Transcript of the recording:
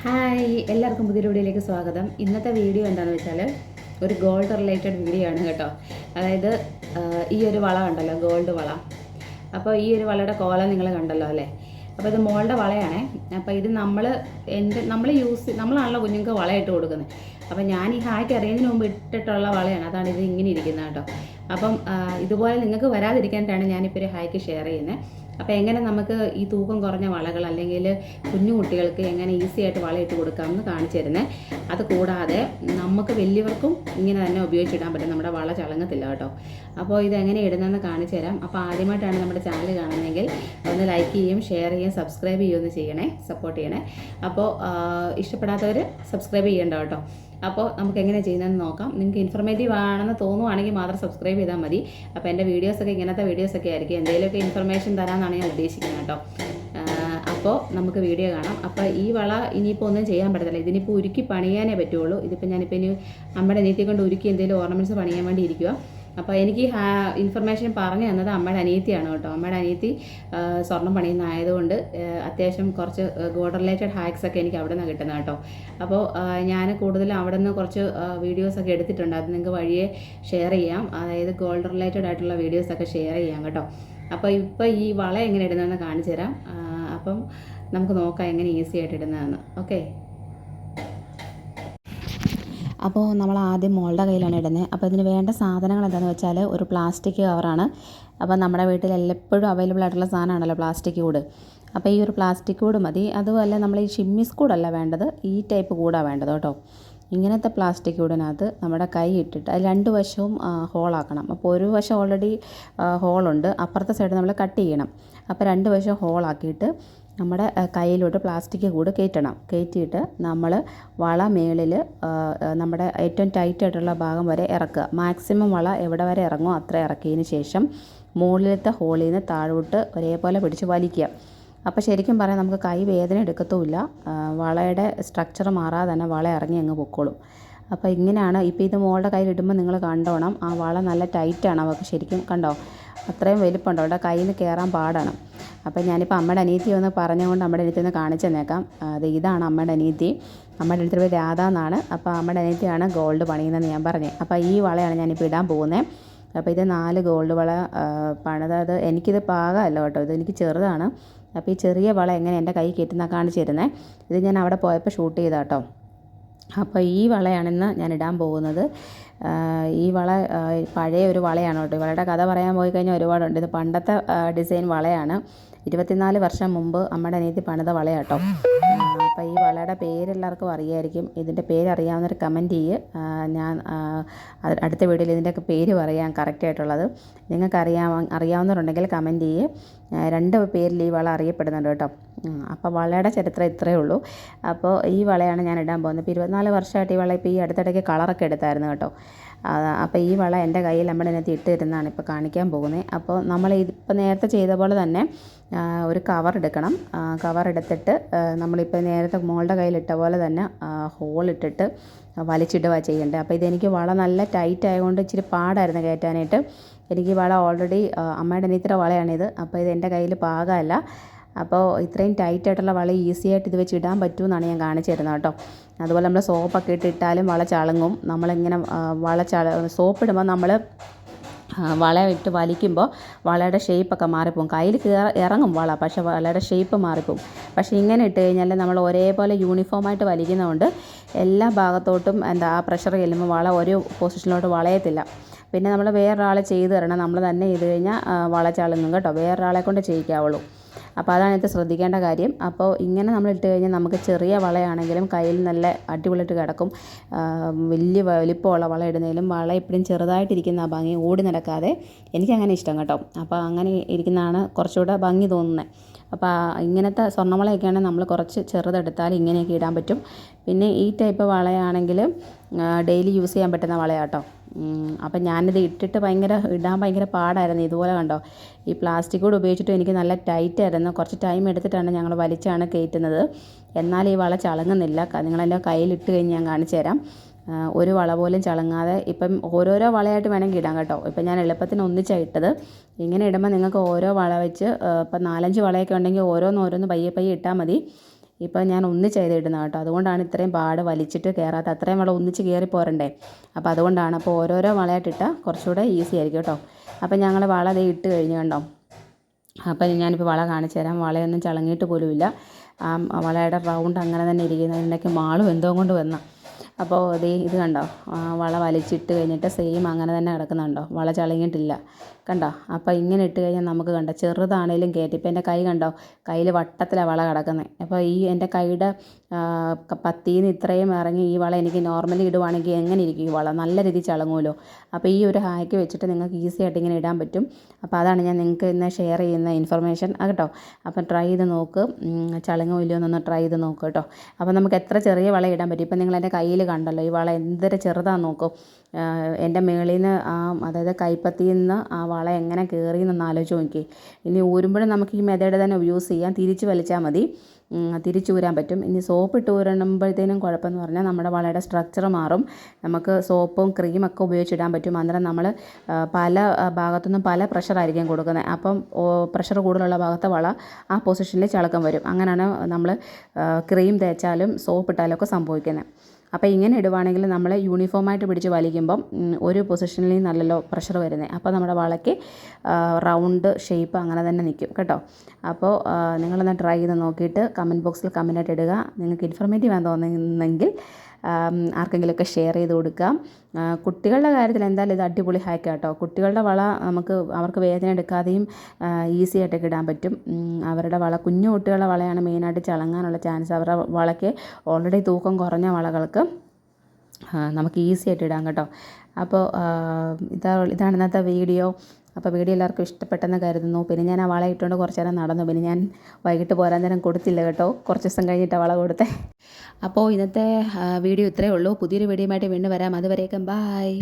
Hi, എല്ലാവർക്കും പുതിയൊരു വീഡിയോയിലേക്ക് സ്വാഗതം. ഇന്നത്തെ വീഡിയോ എന്താണെന്ന് വെച്ചാൽ ഒരു ഗോൾഡ് റിലേറ്റഡ് വീഡിയോ ആണ് കേട്ടോ. അതായത് ഈ ഒരു വള കണ്ടല്ലോ, ഗോൾഡ് വള. അപ്പോൾ ഈ ഒരു വളയുടെ കോലം നിങ്ങൾ കണ്ടല്ലോ അല്ലേ. അപ്പോൾ ഇത് മോളുടെ വളയാണേ. അപ്പോൾ ഇത് നമ്മളാണല്ലോ കുഞ്ഞുങ്ങൾക്ക് വളയിട്ട് കൊടുക്കുന്നത്. അപ്പോൾ ഞാൻ ഈ ഹായ്ക്ക് അറിയുന്നതിന് മുമ്പ് ഇട്ടിട്ടുള്ള വളയാണ്. അതാണ് ഇത് ഇങ്ങനെ ഇരിക്കുന്നത് കേട്ടോ. അപ്പം ഇതുപോലെ നിങ്ങൾക്ക് വരാതിരിക്കാനായിട്ടാണ് ഞാനിപ്പോൾ ഒരു ഹായ്ക്ക് ഷെയർ ചെയ്യുന്നത്. അപ്പോൾ എങ്ങനെ നമുക്ക് ഈ തൂക്കം കുറഞ്ഞ വളകൾ അല്ലെങ്കിൽ കുഞ്ഞു കുട്ടികൾക്ക് എങ്ങനെ ഈസി ആയിട്ട് വളയിട്ട് കൊടുക്കാമെന്ന് കാണിച്ചു തരുന്നത്. അത് കൂടാതെ നമുക്ക് വലിയവർക്കും ഇങ്ങനെ തന്നെ ഉപയോഗിച്ചിടാൻ പറ്റും. നമ്മുടെ വള ചളങ്ങത്തില്ല കേട്ടോ. അപ്പോൾ ഇതെങ്ങനെ ഇടുന്നതെന്ന് കാണിച്ചു തരാം. അപ്പോൾ ആദ്യമായിട്ടാണ് നമ്മുടെ ചാനൽ കാണുന്നതെങ്കിൽ ഒന്ന് ലൈക്ക് ചെയ്യും, ഷെയർ ചെയ്യും, സബ്സ്ക്രൈബ് ചെയ്യുമെന്ന് ചെയ്യണേ, സപ്പോർട്ട് ചെയ്യണേ. അപ്പോൾ ഇഷ്ടപ്പെടാത്തവർ സബ്സ്ക്രൈബ് ചെയ്യേണ്ട കേട്ടോ. അപ്പോൾ നമുക്ക് എങ്ങനെ ചെയ്യുന്നതെന്ന് നോക്കാം. നിങ്ങൾക്ക് ഇൻഫർമേറ്റീവ് ആണെന്ന് തോന്നുവാണെങ്കിൽ മാത്രം സബ്സ്ക്രൈബ് ചെയ്താൽ മതി. അപ്പോൾ എൻ്റെ വീഡിയോസൊക്കെ ഇങ്ങനത്തെ വീഡിയോസൊക്കെ ആയിരിക്കും. എന്തെങ്കിലുമൊക്കെ ഇൻഫർമേഷൻ തരാമെന്നാണ് ഞാൻ ഉദ്ദേശിക്കുന്നത് കേട്ടോ. അപ്പോൾ നമുക്ക് വീഡിയോ കാണാം. അപ്പോൾ ഈ വള ഇനിയിപ്പോൾ ഒന്നും ചെയ്യാൻ പറ്റത്തില്ല. ഇതിനിപ്പോൾ ഉരുക്കി പണിയാനേ പറ്റുള്ളൂ. ഞാനിപ്പോൾ ഇനി അമ്മയുടെ അനിയത്തിയെ കൊണ്ട് ഉരുക്കി എന്തെങ്കിലും ഓർണമെൻറ്റ്സ് പണിയാൻ വേണ്ടി ഇരിക്കുക. അപ്പോൾ എനിക്ക് ഇൻഫർമേഷൻ പറഞ്ഞു തന്നത് അമ്മയുടെ അനിയത്തിയാണ് കേട്ടോ. അമ്മയുടെ അനിയത്തി സ്വർണ്ണം പണിയുന്നതായതുകൊണ്ട് അത്യാവശ്യം കുറച്ച് ഗോൾഡ് റിലേറ്റഡ് ഹാക്സ് ഒക്കെ എനിക്ക് അവിടെ നിന്നാണ് കിട്ടുന്നത് കേട്ടോ. അപ്പോൾ ഞാൻ കൂടുതലും അവിടെ നിന്ന് കുറച്ച് വീഡിയോസൊക്കെ എടുത്തിട്ടുണ്ട്. അത് നിങ്ങൾക്ക് വഴിയെ ഷെയർ ചെയ്യാം. അതായത് ഗോൾഡ് റിലേറ്റഡ് ആയിട്ടുള്ള വീഡിയോസൊക്കെ ഷെയർ ചെയ്യാം കേട്ടോ. അപ്പോൾ ഇപ്പോൾ ഈ വള എങ്ങനെ ഇടുന്നതെന്ന് കാണിച്ചു തരാം. അപ്പം നമുക്ക് നോക്കാം എങ്ങനെ ഈസി ആയിട്ട് ഇടുന്നതെന്ന്. ഓക്കെ. അപ്പോൾ നമ്മൾ ആദ്യം മോളുടെ കയ്യിലാണ് ഇടുന്നത്. അപ്പോൾ ഇതിന് വേണ്ട സാധനങ്ങൾ എന്താണെന്ന് വെച്ചാൽ ഒരു പ്ലാസ്റ്റിക് കവറാണ്. അപ്പോൾ നമ്മുടെ വീട്ടിൽ എപ്പോഴും അവൈലബിൾ ആയിട്ടുള്ള സാധനമാണല്ലോ പ്ലാസ്റ്റിക് കൂട്. അപ്പോൾ ഈ ഒരു പ്ലാസ്റ്റിക് കൂട് മതി. അതുമല്ല നമ്മൾ ഈ ഷിമ്മിസ് കൂടല്ല വേണ്ടത്, ഈ ടൈപ്പ് കൂടാണ് വേണ്ടത് കേട്ടോ. ഇങ്ങനത്തെ പ്ലാസ്റ്റിക് കൂടിനകത്ത് നമ്മുടെ കൈ ഇട്ടിട്ട് അത് രണ്ട് വശവും ഹോളാക്കണം. അപ്പോൾ ഒരു വശം ഓൾറെഡി ഹോളുണ്ട്, അപ്പുറത്തെ സൈഡ് നമ്മൾ കട്ട് ചെയ്യണം. അപ്പോൾ രണ്ട് വശം ഹോളാക്കിയിട്ട് നമ്മുടെ കയ്യിലോട്ട് പ്ലാസ്റ്റിക് കൂട് കയറ്റിയിട്ട് നമ്മൾ വള മേളിൽ നമ്മുടെ ഏറ്റവും ടൈറ്റായിട്ടുള്ള ഭാഗം വരെ ഇറക്കുക. മാക്സിമം വള എവിടെ വരെ ഇറങ്ങുമോ അത്ര ഇറക്കിയതിന് ശേഷം മുകളിലത്തെ ഹോളിൽ നിന്ന് താഴോട്ട് ഒരേപോലെ പിടിച്ച് വലിക്കുക. അപ്പോൾ ശരിക്കും പറയാം നമുക്ക് കൈ വേദന എടുക്കത്തുമില്ല. വളയുടെ സ്ട്രക്ചർ മാറാതെ തന്നെ വള ഇറങ്ങി അങ്ങ് പൊക്കോളും. അപ്പോൾ ഇങ്ങനെയാണ്. ഇപ്പോൾ ഇത് മോളുടെ കയ്യിലിടുമ്പോൾ നിങ്ങൾ കണ്ടോണം, ആ വള നല്ല ടൈറ്റാണ്. അവൾക്ക് ശരിക്കും കണ്ടോ അത്രയും വലിപ്പമുണ്ടോ, അവിടെ കയ്യിൽ നിന്ന് കയറാൻ പാടാണ്. അപ്പോൾ ഞാനിപ്പോൾ അമ്മയുടെ അനിയത്തി ഒന്ന് പറഞ്ഞുകൊണ്ട് അമ്മയുടെ അനിയത്തി ഒന്ന് കാണിച്ചു തന്നേക്കാം. ഇതാണ് അമ്മയുടെ അനിയത്തി. അമ്മയുടെ അനിയത്തി പേര് രാധ എന്നാണ്. അപ്പോൾ അമ്മയുടെ അനിയത്തിയാണ് ഗോൾഡ് പണിയുന്നതെന്ന് ഞാൻ പറഞ്ഞത്. അപ്പോൾ ഈ വളയാണ് ഞാനിപ്പോൾ ഇടാൻ പോകുന്നത്. അപ്പോൾ ഇത് 4 ഗോൾഡ് വള പണിതത്. എനിക്കിത് പാകമല്ല കേട്ടോ, ഇത് എനിക്ക് ചെറുതാണ്. അപ്പോൾ ഈ ചെറിയ വള എങ്ങനെ എൻ്റെ കൈ കയറ്റുന്ന കാണിച്ചു തരുന്നത്. ഇത് ഞാൻ അവിടെ പോയപ്പോൾ ഷൂട്ട് ചെയ്ത കേട്ടോ. അപ്പോൾ ഈ വളയാണിന്ന് ഞാൻ ഇടാൻ പോകുന്നത്. ഈ വള പഴയ ഒരു വളയാണ് കേട്ടോ. ഈ വളയുടെ കഥ പറയാൻ പോയി കഴിഞ്ഞാൽ ഒരുപാടുണ്ട്. ഇത് പണ്ടത്തെ ഡിസൈൻ വളയാണ്. 24 വർഷം മുമ്പ് അമ്മയുടെ അനിയത്തി പണിത വളയാട്ടോ. അപ്പോൾ ഈ വളയുടെ പേരെല്ലാവർക്കും അറിയായിരിക്കും. ഇതിൻ്റെ പേരറിയാവുന്നൊരു കമൻറ്റ് ചെയ്യ്. ഞാൻ അടുത്ത വീഡിയോയിൽ ഇതിൻ്റെയൊക്കെ പേര് പറയാം കറക്റ്റായിട്ടുള്ളത്. നിങ്ങൾക്ക് അറിയാവുന്നവരുണ്ടെങ്കിൽ കമൻറ്റ് ചെയ്യ്. 2 പേരിൽ ഈ വള അറിയപ്പെടുന്നുണ്ട് കേട്ടോ. അപ്പോൾ വളയുടെ ചരിത്രം ഇത്രയേ ഉള്ളൂ. അപ്പോൾ ഈ വളയാണ് ഞാൻ ഇടാൻ പോകുന്നത്. ഇപ്പോൾ 24 വർഷമായിട്ട് ഈ വള ഇപ്പോൾ ഈ അടുത്തിടയ്ക്ക് കളറൊക്കെ എടുത്തായിരുന്നു കേട്ടോ. അപ്പോൾ ഈ വള എൻ്റെ കയ്യിൽ നമ്മുടെ അതിനകത്ത് ഇട്ടിരുന്നാണ് ഇപ്പോൾ കാണിക്കാൻ പോകുന്നത്. അപ്പോൾ നമ്മൾ ഇതിപ്പോൾ നേരത്തെ ചെയ്ത പോലെ തന്നെ ഒരു കവർ എടുക്കണം. കവർ എടുത്തിട്ട് നമ്മളിപ്പോൾ നേരത്തെ മോളുടെ കയ്യിലിട്ട പോലെ തന്നെ ഹോളിട്ടിട്ട് വലിച്ചിടുക ചെയ്യേണ്ടത്. അപ്പോൾ ഇതെനിക്ക് വള നല്ല ടൈറ്റ് ആയതുകൊണ്ട് ഇച്ചിരി പാടായിരുന്നു കയറ്റാനായിട്ട്. എനിക്ക് വള ഓൾറെഡി അമ്മയുടെ അനിയത്തിയുടെ വളയാണിത്. അപ്പോൾ ഇത് എൻ്റെ കയ്യിൽ പാകമല്ല. അപ്പോൾ ഇത്രയും ടൈറ്റായിട്ടുള്ള വള ഈസി ആയിട്ട് ഇത് വെച്ച് ഇടാൻ പറ്റുമെന്നാണ് ഞാൻ കാണിച്ചു തരുന്നത് കേട്ടോ. അതുപോലെ നമ്മൾ സോപ്പൊക്കെ ഇട്ടിട്ടാലും വള ചളങ്ങും. നമ്മളിങ്ങനെ സോപ്പിടുമ്പോൾ നമ്മൾ വള ഇട്ട് വലിക്കുമ്പോൾ വളയുടെ ഷേപ്പൊക്കെ മാറിപ്പോവും. കയ്യിൽ ഇറങ്ങും വള, പക്ഷേ വളയുടെ ഷേപ്പ് മാറിപ്പോവും. പക്ഷേ ഇങ്ങനെ ഇട്ട് കഴിഞ്ഞാൽ നമ്മൾ ഒരേപോലെ യൂണിഫോമായിട്ട് വലിക്കുന്നതുകൊണ്ട് എല്ലാ ഭാഗത്തോട്ടും ആ പ്രഷർ ചെല്ലുമ്പോൾ വള ഒരു പൊസിഷനിലോട്ട് വളയത്തില്ല. പിന്നെ നമ്മൾ വേറൊരാളെ ചെയ്ത് തരണം. നമ്മൾ തന്നെ ചെയ്ത് കഴിഞ്ഞാൽ വള ചളങ്ങും കേട്ടോ. വേറൊരാളെ കൊണ്ട് ചെയ്യിക്കാവുള്ളൂ. അപ്പോൾ അതാണ് ഇത് ശ്രദ്ധിക്കേണ്ട കാര്യം. അപ്പോൾ ഇങ്ങനെ നമ്മൾ ഇട്ട് കഴിഞ്ഞാൽ നമുക്ക് ചെറിയ വളയാണെങ്കിലും കയ്യിൽ നല്ല അടിപൊളിയായിട്ട് കിടക്കും. വലിയ വലിപ്പമുള്ള വള ഇടുന്നതിലും വള എപ്പോഴും ചെറുതായിട്ടിരിക്കുന്ന ആ ഭംഗി ഓടി നടക്കാതെ എനിക്കങ്ങനെ ഇഷ്ടം കേട്ടോ. അപ്പോൾ അങ്ങനെ ഇരിക്കുന്നതാണ് കുറച്ചുകൂടെ ഭംഗി തോന്നുന്നത്. അപ്പോൾ ഇങ്ങനത്തെ സ്വർണ്ണവളയൊക്കെയാണെങ്കിൽ നമ്മൾ കുറച്ച് ചെറുതെടുത്താൽ ഇങ്ങനെയൊക്കെ ഇടാൻ പറ്റും. പിന്നെ ഈ ടൈപ്പ് വളയാണെങ്കിൽ ഡെയിലി യൂസ് ചെയ്യാൻ പറ്റുന്ന വളയാട്ടോ. അപ്പം ഞാനിത് ഇട്ടിട്ട് ഇടാൻ ഭയങ്കര പാടായിരുന്നു. ഇതുപോലെ കണ്ടോ, ഈ പ്ലാസ്റ്റിക് കൂടെ ഉപയോഗിച്ചിട്ട് എനിക്ക് നല്ല ടൈറ്റായിരുന്നു. കുറച്ച് ടൈം എടുത്തിട്ടാണ് ഞങ്ങൾ വലിച്ചാണ് കയറ്റുന്നത്. എന്നാൽ ഈ വള ചളങ്ങുന്നില്ല. നിങ്ങളെൻ്റെ കയ്യിലിട്ട് കഴിഞ്ഞ് ഞാൻ കാണിച്ചു തരാം. ഒരു വള പോലും ചളങ്ങാതെ ഇപ്പം ഓരോരോ വളയായിട്ട് വേണമെങ്കിൽ ഇടാം കേട്ടോ. ഇപ്പം ഞാൻ എളുപ്പത്തിന് ഒന്നിച്ചാണ് ഇട്ടത്. ഇങ്ങനെ ഇടുമ്പോൾ നിങ്ങൾക്ക് ഓരോ വള വെച്ച് ഇപ്പം 4-5 വളയൊക്കെ ഉണ്ടെങ്കിൽ ഓരോന്ന് പയ്യെ ഇട്ടാൽ മതി. ഇപ്പോൾ ഞാൻ ഒന്നിച്ച് ഇടുന്നത് കേട്ടോ. അതുകൊണ്ടാണ് ഇത്രയും പാട് വലിച്ചിട്ട് കയറാത്ത. അത്രയും വള ഒന്നിച്ച് കയറി പോരണ്ടേ. അപ്പോൾ അതുകൊണ്ടാണ്. അപ്പോൾ ഓരോരോ വളയായിട്ടിട്ടാൽ കുറച്ചുകൂടെ ഈസി ആയിരിക്കും കേട്ടോ. അപ്പോൾ ഞങ്ങൾ വള ദേ ഇട്ട് കഴിഞ്ഞ് കണ്ടോ. അപ്പോൾ ഞാനിപ്പോൾ വള കാണിച്ചു തരാം. വളയൊന്നും ചളങ്ങിയിട്ട് പോലുമില്ല. വളയുടെ റൗണ്ട് അങ്ങനെ തന്നെ ഇരിക്കുന്നത്. ഇതിൻ്റെയൊക്കെ മാളും എന്തോ കൊണ്ട് വന്ന. അപ്പോൾ ഇത് കണ്ടോ, വള വലിച്ചിട്ട് കഴിഞ്ഞിട്ട് സെയിം അങ്ങനെ തന്നെ കിടക്കുന്നുണ്ടോ, വള ചളങ്ങിയിട്ടില്ല കണ്ടോ. അപ്പോൾ ഇങ്ങനെ ഇട്ട് കഴിഞ്ഞാൽ നമുക്ക് കണ്ടോ ചെറുതാണേലും കയറ്റി. ഇപ്പോൾ എൻ്റെ കൈ കണ്ടോ, കയ്യിൽ വട്ടത്തിലാണ് വള കിടക്കുന്നത്. അപ്പോൾ ഈ എൻ്റെ കൈയുടെ പത്തിയിൽ നിന്ന് ഇത്രയും ഇറങ്ങി ഈ വള എനിക്ക് നോർമലി ഇടുവാണെങ്കിൽ എങ്ങനെ ഇരിക്കും ഈ വള, നല്ല രീതിയിൽ ചളങ്ങുമല്ലോ. അപ്പോൾ ഈ ഒരു ഹാക്ക് വെച്ചിട്ട് നിങ്ങൾക്ക് ഈസി ആയിട്ട് ഇങ്ങനെ ഇടാൻ പറ്റും. അപ്പോൾ അതാണ് ഞാൻ നിങ്ങൾക്ക് ഇന്ന് ഷെയർ ചെയ്യുന്ന ഇൻഫർമേഷൻ കേട്ടോ. അപ്പം ട്രൈ ചെയ്ത് നോക്ക്, ചളങ്ങോ ഇല്ലയോ എന്നൊന്ന് ട്രൈ ചെയ്ത് നോക്ക് കേട്ടോ. അപ്പോൾ നമുക്ക് എത്ര ചെറിയ വള ഇടാൻ പറ്റും. ഇപ്പം നിങ്ങൾ എൻ്റെ കയ്യിൽ കണ്ടല്ലോ ഈ വള എന്തൊരു ചെറുതാണെന്ന് നോക്കും. എൻ്റെ മേളിൽ നിന്ന് അതായത് കൈപ്പത്തിയിൽ നിന്ന് ആ വള എങ്ങനെ കയറിയെന്നൊന്ന് ആലോചിച്ച് നോക്കി. ഇനി ഊരുമ്പോഴും നമുക്ക് ഈ മെത്തേഡ് തന്നെ യൂസ് ചെയ്യാം. തിരിച്ച് വലിച്ചാൽ മതി, തിരിച്ചൂരാൻ പറ്റും. ഇനി സോപ്പ് ഇട്ട് ഊരുമ്പോഴത്തേനും കുഴപ്പമെന്ന് പറഞ്ഞാൽ നമ്മുടെ വളയുടെ സ്ട്രക്ചർ മാറും. നമുക്ക് സോപ്പും ക്രീമൊക്കെ ഉപയോഗിച്ചിടാൻ പറ്റും. അന്നേരം നമ്മൾ പല ഭാഗത്തുനിന്നും പല പ്രഷറായിരിക്കും കൊടുക്കുന്നത്. അപ്പം പ്രഷർ കൂടുതലുള്ള ഭാഗത്തെ വള ആ പൊസിഷനിൽ ചളക്കം വരും. അങ്ങനെയാണ് നമ്മൾ ക്രീം തേച്ചാലും സോപ്പ് ഇട്ടാലും ഒക്കെ സംഭവിക്കുന്നത്. അപ്പോൾ ഇങ്ങനെ ഇടുവാണെങ്കിൽ നമ്മൾ യൂണിഫോമായിട്ട് പിടിച്ച് വലിക്കുമ്പം ഒരു പൊസിഷനിൽ നല്ലല്ലോ പ്രഷർ വരുന്നത്. അപ്പോൾ നമ്മുടെ വളയ്ക്ക് റൗണ്ട് ഷേപ്പ് അങ്ങനെ തന്നെ നിൽക്കും കേട്ടോ. അപ്പോൾ നിങ്ങളൊന്ന് ട്രൈ ചെയ്ത് നോക്കിയിട്ട് കമൻറ്റ് ബോക്സിൽ കമൻറ്റായിട്ട് ഇടുക. നിങ്ങൾക്ക് ഇൻഫർമേറ്റീവ് ആണെന്ന് തോന്നുന്നെങ്കിൽ ആർക്കെങ്കിലുമൊക്കെ ഷെയർ ചെയ്ത് കൊടുക്കാം. കുട്ടികളുടെ കാര്യത്തിൽ എന്തായാലും ഇത് അടിപൊളി ഹാക്ക് കേട്ടോ. കുട്ടികളുടെ വള അവർക്ക് വേദന എടുക്കാതെയും ഈസി ആയിട്ടൊക്കെ ഇടാൻ പറ്റും. അവരുടെ വള കുഞ്ഞു കുട്ടികളുടെ വളയാണ് മെയിനായിട്ട് ചളങ്ങാനുള്ള ചാൻസ്. അവരുടെ വളയ്ക്ക് ഓൾറെഡി തൂക്കം കുറഞ്ഞ വളകൾക്ക് നമുക്ക് ഈസി ആയിട്ട് ഇടാം കേട്ടോ. അപ്പോൾ ഇതാണ് ഇന്നത്തെ വീഡിയോ. അപ്പോൾ വീഡിയോ എല്ലാവർക്കും ഇഷ്ടപ്പെട്ടെന്ന് കരുതുന്നു. പിന്നെ ഞാൻ ആ വള ഇട്ടുകൊണ്ട് കുറച്ച് നേരം നടന്നു. പിന്നെ ഞാൻ വൈകിട്ട് പോരാൻ നേരം കൊടുത്തില്ല കേട്ടോ, കുറച്ച് ദിവസം കഴിഞ്ഞിട്ട് വള കൊടുത്തേ. അപ്പോൾ ഇന്നത്തെ വീഡിയോ ഇത്രയേ ഉള്ളൂ. പുതിയൊരു വീഡിയോയുമായിട്ട് വീണ്ടും വരാം. അതുവരേക്കും ബായ്.